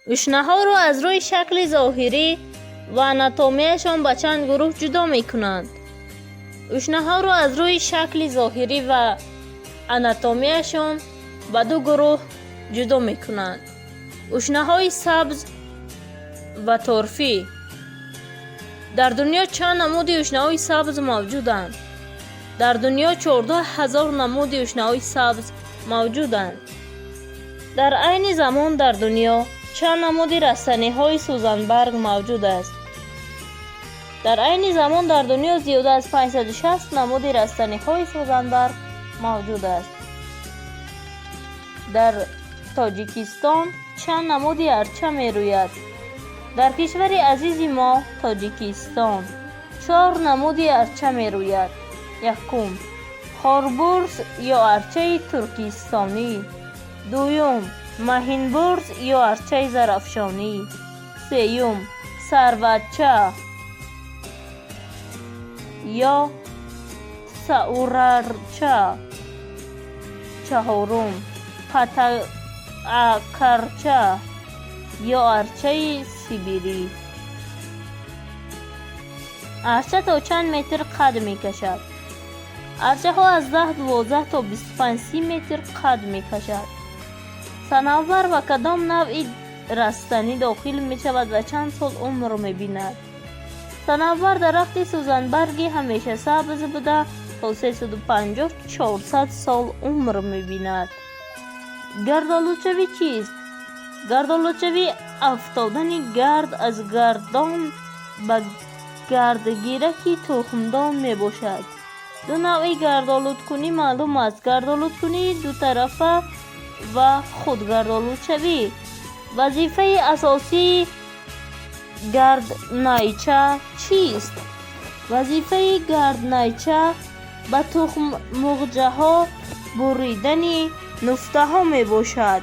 اشنه‌ها را از روی شکل ظاهری و آناتومیشان به چند گروه جدا می کنند. اشنه‌ها را از روی شکل ظاهری و آناتومیشان به دو گروه جدا می کنند. اشنه‌های سبز و طرفی. در دنیا چند نمود اشنه‌های سبز موجودند. در دنیا 14,000 نمود اشنه‌های سبز موجودند. در عین زمان در دنیا چند نمود رستنی‌های سوزنبرگ موجود است. در عین زمان در دنیا زیاده از 560 نمود رستنی‌های سوزنبرگ موجود است. در تاجیکستان چند نمود ارچه می روید. در کشور عزیز ما تاجیکستان 4 نمود ارچه می روید. یکم، خاربرز یا ارچه ترکستانی. دوم، مهینبرز یا ارچه زرافشانی. سیوم، سروچه یا ساوررچه. چهارم، پتاکرچه یا ارچه سیبیری. ارچه تا چند متر قد می کشد؟ ارچه ها از 10-12 تا 25-30 متر قد می کشد. صنوبر و کدام نوع رستنی داخل می شود و چند سال عمر می بیند؟ صنوبر درخت سوزنبرگی همیشه سبز بوده تا 350-400 سال عمر می بیند. گردآلوچوی چیست؟ گردآلوچوی افتادن گرد از گردان به گردگیرکی تخمدان می باشد. دو نوع گردآلودکنی معلوم است: گردآلودکنی دو طرفه و خودگردآلودشوی. وظیفه اساسی گردنیچه چیست؟ وظیفه گردنیچه به تخم مرغ ها بریدن نفته ها می باشد.